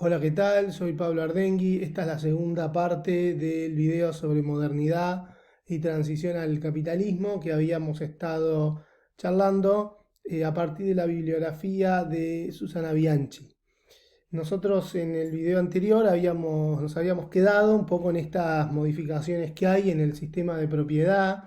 Hola, ¿qué tal? Soy Pablo Ardengui. Esta es la segunda parte del video sobre modernidad y transición al capitalismo que habíamos estado charlando a partir de la bibliografía de Susana Bianchi. Nosotros en el video anterior nos habíamos quedado un poco en estas modificaciones que hay en el sistema de propiedad,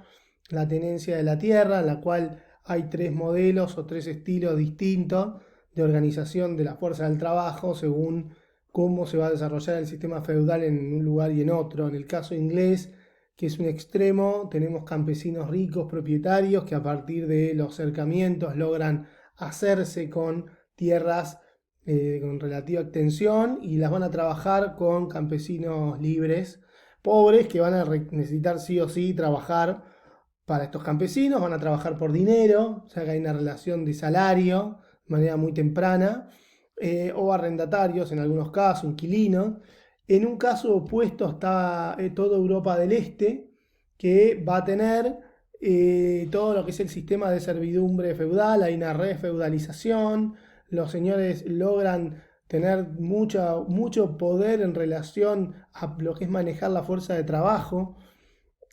la tenencia de la tierra, en la cual hay tres modelos o tres estilos distintos de organización de la fuerza del trabajo según cómo se va a desarrollar el sistema feudal en un lugar y en otro. En el caso inglés, que es un extremo, tenemos campesinos ricos, propietarios, que a partir de los cercamientos logran hacerse con tierras con relativa extensión y las van a trabajar con campesinos libres, pobres, que van a necesitar sí o sí trabajar para estos campesinos, van a trabajar por dinero, o sea que hay una relación de salario de manera muy temprana, o arrendatarios en algunos casos, inquilinos. En un caso opuesto está toda Europa del Este, que va a tener todo lo que es el sistema de servidumbre feudal, hay una refeudalización, los señores logran tener mucho poder en relación a lo que es manejar la fuerza de trabajo.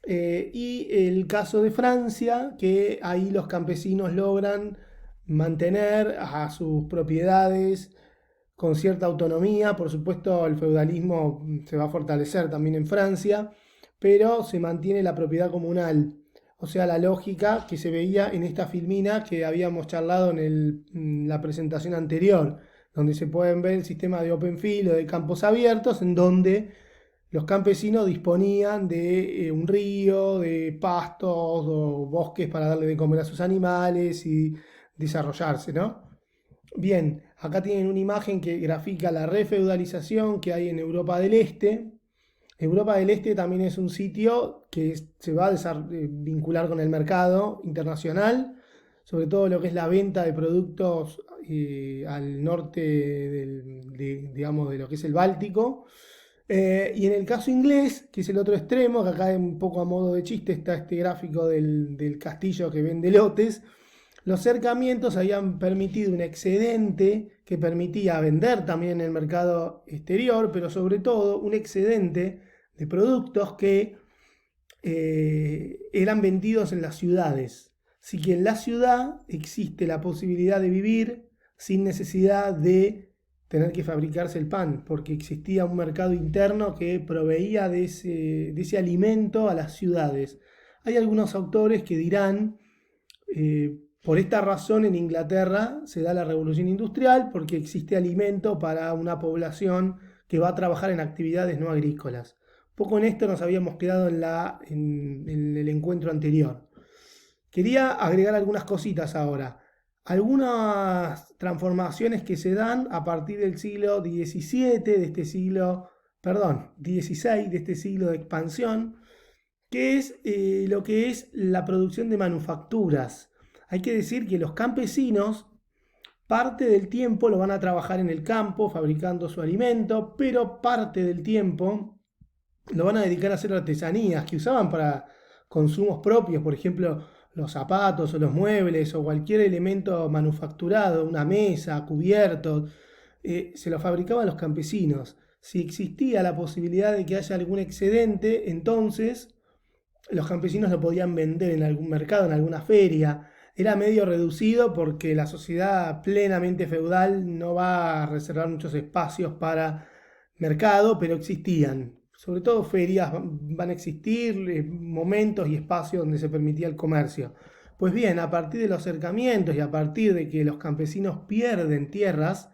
Y el caso de Francia, que ahí los campesinos logran mantener a sus propiedades con cierta autonomía. Por supuesto, el feudalismo se va a fortalecer también en Francia, pero se mantiene la propiedad comunal. O sea, la lógica que se veía en esta filmina que habíamos charlado en la presentación anterior, donde se pueden ver el sistema de open field o de campos abiertos, en donde los campesinos disponían de un río, de pastos o bosques para darle de comer a sus animales y desarrollarse, ¿no? Bien, acá tienen una imagen que grafica la refeudalización que hay en Europa del Este. Europa del Este también es un sitio que se va a vincular con el mercado internacional, sobre todo lo que es la venta de productos al norte digamos, de lo que es el Báltico. Y en el caso inglés, que es el otro extremo, que acá un poco a modo de chiste está este gráfico del castillo que vende lotes, los cercamientos habían permitido un excedente que permitía vender también en el mercado exterior, pero sobre todo un excedente de productos que eran vendidos en las ciudades. Así que en la ciudad existe la posibilidad de vivir sin necesidad de tener que fabricarse el pan, porque existía un mercado interno que proveía de ese alimento a las ciudades. Hay algunos autores que dirán, por esta razón en Inglaterra se da la revolución industrial, porque existe alimento para una población que va a trabajar en actividades no agrícolas. Poco en esto nos habíamos quedado en el encuentro anterior. Quería agregar algunas cositas ahora. Algunas transformaciones que se dan a partir del siglo XVII, de este siglo, perdón, XVI, de este siglo de expansión, que es lo que es la producción de manufacturas. Hay que decir que los campesinos parte del tiempo lo van a trabajar en el campo fabricando su alimento, pero parte del tiempo lo van a dedicar a hacer artesanías que usaban para consumos propios, por ejemplo, los zapatos o los muebles o cualquier elemento manufacturado, una mesa, cubiertos, se lo fabricaban los campesinos. Si existía la posibilidad de que haya algún excedente, entonces los campesinos lo podían vender en algún mercado, en alguna feria. Era medio reducido porque la sociedad plenamente feudal no va a reservar muchos espacios para mercado, pero existían. Sobre todo ferias van a existir, momentos y espacios donde se permitía el comercio. Pues bien, a partir de los cercamientos y a partir de que los campesinos pierden tierras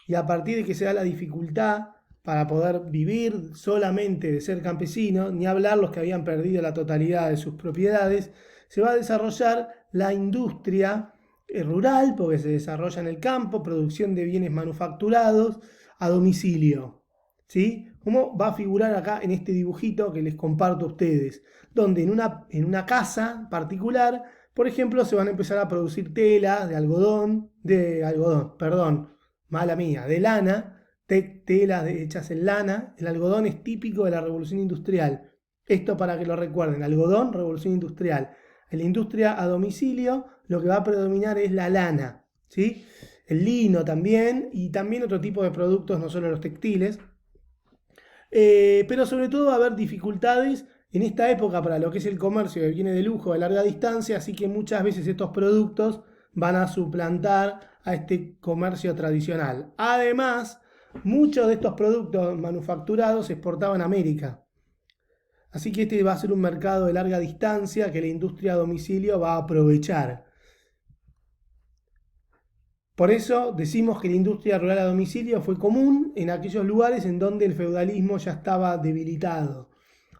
y a partir de que se da la dificultad para poder vivir solamente de ser campesino, ni hablar los que habían perdido la totalidad de sus propiedades, se va a desarrollar la industria rural, porque se desarrolla en el campo, producción de bienes manufacturados a domicilio. ¿Sí? ¿Cómo va a figurar acá en este dibujito que les comparto a ustedes? Donde en una casa particular, por ejemplo, se van a empezar a producir telas de algodón, perdón, mala mía, de lana, telas hechas en lana. El algodón es típico de la revolución industrial. Esto para que lo recuerden, algodón, revolución industrial. En la industria a domicilio lo que va a predominar es la lana, ¿sí? el lino también, y también otro tipo de productos, no solo los textiles. Pero sobre todo va a haber dificultades en esta época para lo que es el comercio que viene de lujo de larga distancia, así que muchas veces estos productos van a suplantar a este comercio tradicional. Además, muchos de estos productos manufacturados se exportaban a América. Así que este va a ser un mercado de larga distancia que la industria a domicilio va a aprovechar. Por eso decimos que la industria rural a domicilio fue común en aquellos lugares en donde el feudalismo ya estaba debilitado.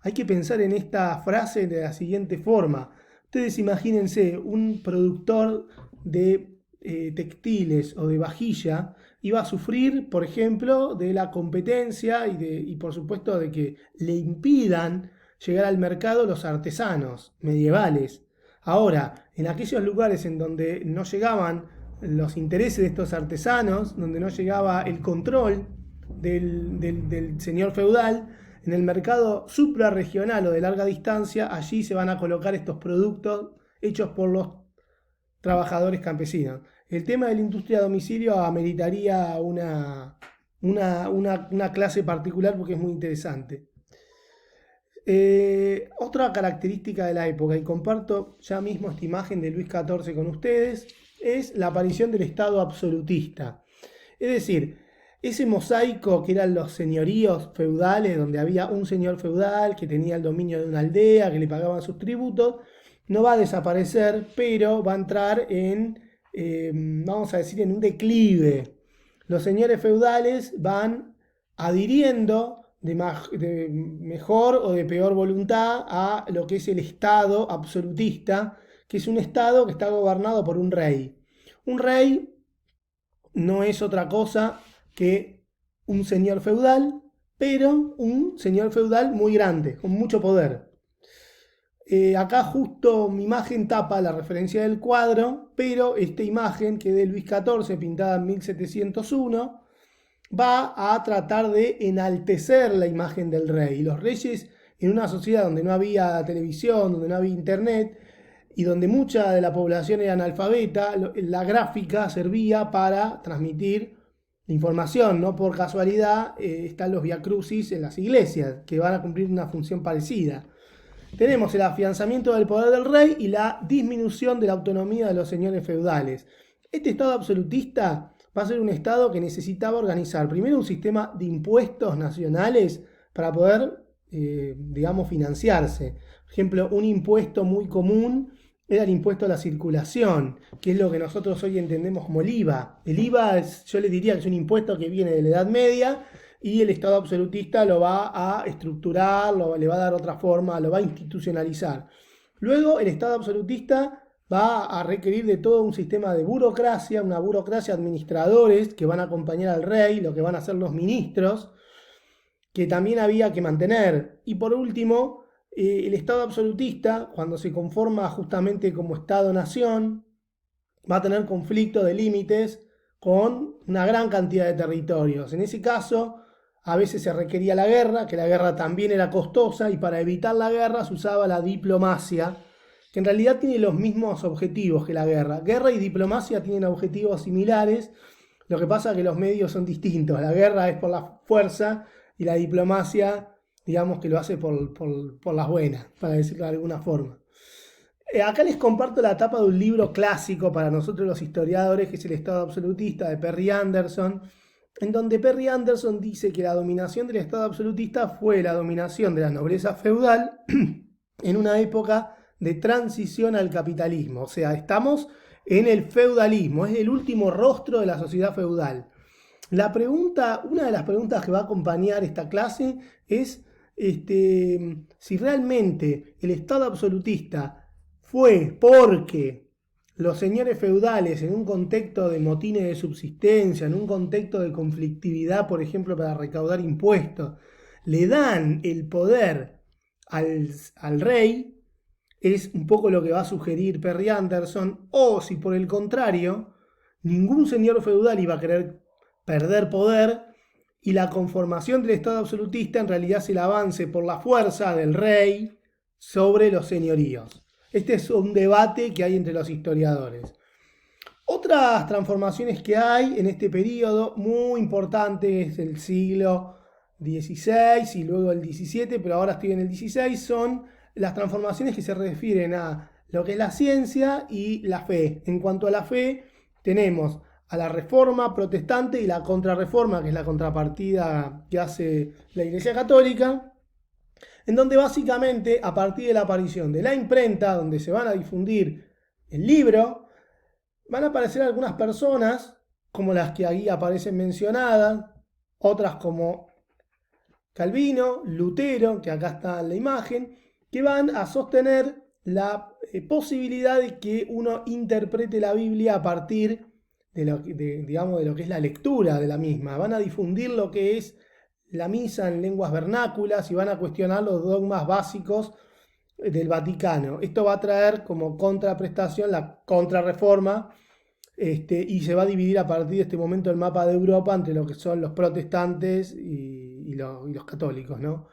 Hay que pensar en esta frase de la siguiente forma. Ustedes imagínense un productor de textiles o de vajilla iba a sufrir, por ejemplo, de la competencia y por supuesto de que le impidan llegar al mercado los artesanos medievales. Ahora, en aquellos lugares en donde no llegaban los intereses de estos artesanos, donde no llegaba el control del señor feudal, en el mercado suprarregional o de larga distancia, allí se van a colocar estos productos hechos por los trabajadores campesinos. El tema de la industria a domicilio ameritaría una clase particular porque es muy interesante. Otra característica de la época, y comparto ya mismo esta imagen de Luis XIV con ustedes, es la aparición del Estado absolutista. Es decir, ese mosaico que eran los señoríos feudales, donde había un señor feudal que tenía el dominio de una aldea, que le pagaban sus tributos, no va a desaparecer, pero va a entrar vamos a decir, en un declive. Los señores feudales van adhiriendo de mejor o de peor voluntad a lo que es el Estado absolutista, que es un Estado que está gobernado por un rey. Un rey no es otra cosa que un señor feudal, pero un señor feudal muy grande, con mucho poder. Acá justo mi imagen tapa la referencia del cuadro, pero esta imagen que es de Luis XIV, pintada en 1701, va a tratar de enaltecer la imagen del rey. Y los reyes, en una sociedad donde no había televisión, donde no había internet, y donde mucha de la población era analfabeta, la gráfica servía para transmitir información. No por casualidad están los viacrucis en las iglesias, que van a cumplir una función parecida. Tenemos el afianzamiento del poder del rey y la disminución de la autonomía de los señores feudales. Este estado absolutista va a ser un estado que necesitaba organizar primero un sistema de impuestos nacionales para poder, financiarse. Por ejemplo, un impuesto muy común era el impuesto a la circulación, que es lo que nosotros hoy entendemos como el IVA. El IVA yo les diría que es un impuesto que viene de la Edad Media y el Estado absolutista lo va a estructurar, le va a dar otra forma, lo va a institucionalizar. Luego el Estado absolutista va a requerir de todo un sistema de burocracia, una burocracia de administradores que van a acompañar al rey, lo que van a hacer los ministros, que también había que mantener. Y por último, el Estado absolutista, cuando se conforma justamente como Estado-nación, va a tener conflicto de límites con una gran cantidad de territorios. En ese caso, a veces se requería la guerra, que la guerra también era costosa, y para evitar la guerra se usaba la diplomacia, que en realidad tiene los mismos objetivos que la guerra. Guerra y diplomacia tienen objetivos similares, lo que pasa es que los medios son distintos. La guerra es por la fuerza y la diplomacia, digamos que lo hace por las buenas, para decirlo de alguna forma. Acá les comparto la tapa de un libro clásico para nosotros los historiadores, que es El Estado absolutista, de Perry Anderson, en donde Perry Anderson dice que la dominación del Estado absolutista fue la dominación de la nobleza feudal en una época de transición al capitalismo. O sea, estamos en el feudalismo, es el último rostro de la sociedad feudal. Una de las preguntas que va a acompañar esta clase es si realmente el Estado absolutista fue porque los señores feudales, en un contexto de motines de subsistencia, en un contexto de conflictividad, por ejemplo, para recaudar impuestos, le dan el poder al rey. Es un poco lo que va a sugerir Perry Anderson, o si por el contrario, ningún señor feudal iba a querer perder poder y la conformación del Estado absolutista en realidad es el avance por la fuerza del rey sobre los señoríos. Este es un debate que hay entre los historiadores. Otras transformaciones que hay en este periodo, muy importante, es el siglo XVI y luego el XVII, pero ahora estoy en el XVI, son las transformaciones que se refieren a lo que es la ciencia y la fe. En cuanto a la fe, tenemos a la Reforma protestante y la Contrarreforma, que es la contrapartida que hace la Iglesia Católica, en donde básicamente a partir de la aparición de la imprenta, donde se van a difundir el libro, van a aparecer algunas personas, como las que ahí aparecen mencionadas, otras como Calvino, Lutero, que acá está en la imagen, que van a sostener la posibilidad de que uno interprete la Biblia a partir digamos, de lo que es la lectura de la misma. Van a difundir lo que es la misa en lenguas vernáculas y van a cuestionar los dogmas básicos del Vaticano. Esto va a traer como contraprestación la contrarreforma, y se va a dividir a partir de este momento el mapa de Europa entre lo que son los protestantes y los católicos, ¿no?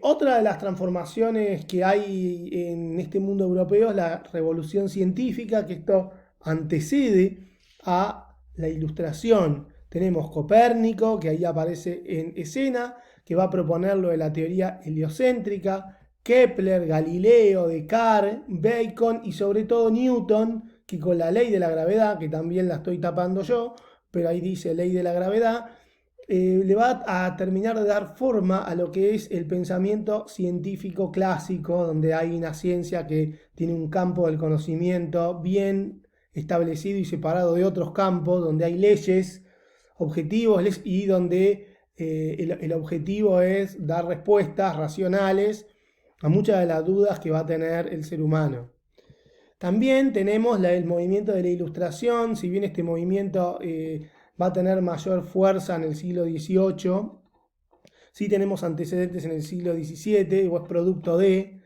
Otra de las transformaciones que hay en este mundo europeo es la revolución científica, que esto antecede a la Ilustración. Tenemos Copérnico, que ahí aparece en escena, que va a proponer lo de la teoría heliocéntrica, Kepler, Galileo, Descartes, Bacon y sobre todo Newton, que con la ley de la gravedad, que también la estoy tapando yo, pero ahí dice ley de la gravedad, le va a terminar de dar forma a lo que es el pensamiento científico clásico, donde hay una ciencia que tiene un campo del conocimiento bien establecido y separado de otros campos, donde hay leyes, objetivos y donde el objetivo es dar respuestas racionales a muchas de las dudas que va a tener el ser humano. También tenemos el movimiento de la Ilustración, si bien este movimiento va a tener mayor fuerza en el siglo XVIII, sí tenemos antecedentes en el siglo XVII, o es producto de,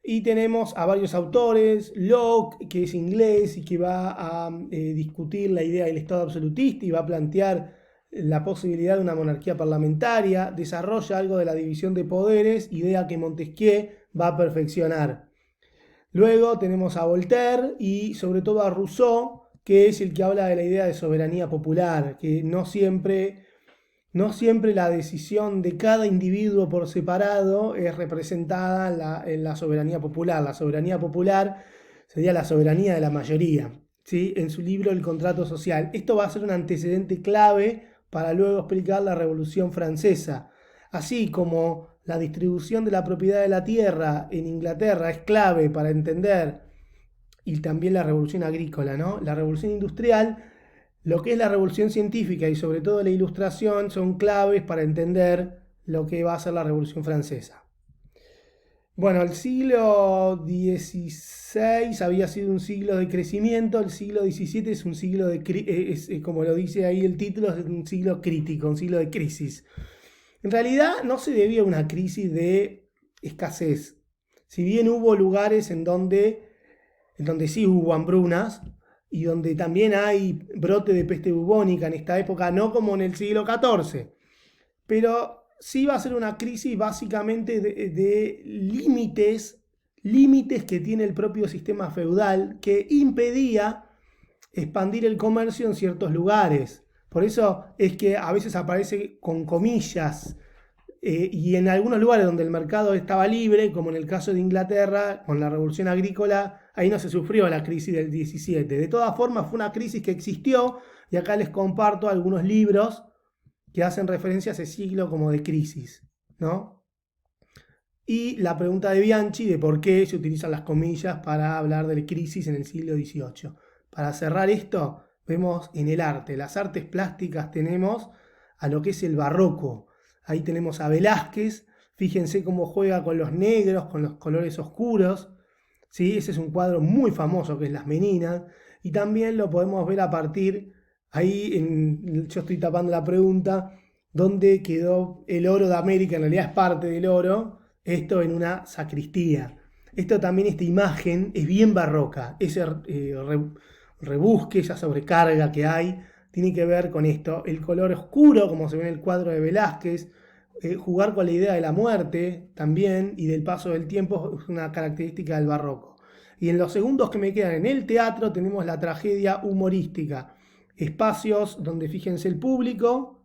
y tenemos a varios autores, Locke, que es inglés y que va a discutir la idea del Estado absolutista y va a plantear la posibilidad de una monarquía parlamentaria, desarrolla algo de la división de poderes, idea que Montesquieu va a perfeccionar. Luego tenemos a Voltaire y sobre todo a Rousseau, que es el que habla de la idea de soberanía popular, que no siempre la decisión de cada individuo por separado es representada en la soberanía popular. La soberanía popular sería la soberanía de la mayoría, ¿sí? En su libro El contrato social. Esto va a ser un antecedente clave para luego explicar la Revolución Francesa. Así como la distribución de la propiedad de la tierra en Inglaterra es clave para entender, y también la revolución agrícola, ¿no? La revolución industrial, lo que es la revolución científica y sobre todo la Ilustración son claves para entender lo que va a ser la Revolución Francesa. Bueno, el siglo XVI había sido un siglo de crecimiento, el siglo XVII es un siglo como lo dice ahí el título, es un siglo crítico, un siglo de crisis. En realidad no se debía a una crisis de escasez. Si bien hubo lugares en donde sí hubo hambrunas y donde también hay brote de peste bubónica en esta época, no como en el siglo XIV, pero sí va a ser una crisis básicamente de límites que tiene el propio sistema feudal que impedía expandir el comercio en ciertos lugares. Por eso es que a veces aparece con comillas, y en algunos lugares donde el mercado estaba libre, como en el caso de Inglaterra, con la revolución agrícola, ahí no se sufrió la crisis del 17. De todas formas, fue una crisis que existió, y acá les comparto algunos libros que hacen referencia a ese siglo como de crisis, ¿no? Y la pregunta de Bianchi de por qué se utilizan las comillas para hablar de crisis en el siglo XVIII. Para cerrar esto, vemos en el arte, las artes plásticas tenemos a lo que es el barroco. Ahí tenemos a Velázquez, fíjense cómo juega con los negros, con los colores oscuros, ¿sí? Ese es un cuadro muy famoso que es Las Meninas, y también lo podemos ver a partir, yo estoy tapando la pregunta, ¿dónde quedó el oro de América? En realidad es parte del oro, esto en una sacristía. Esto también, esta imagen es bien barroca, ese rebusque, esa sobrecarga que hay, tiene que ver con esto, el color oscuro, como se ve en el cuadro de Velázquez, jugar con la idea de la muerte también y del paso del tiempo es una característica del barroco. Y en los segundos que me quedan en el teatro tenemos la tragedia humorística. Espacios donde fíjense el público,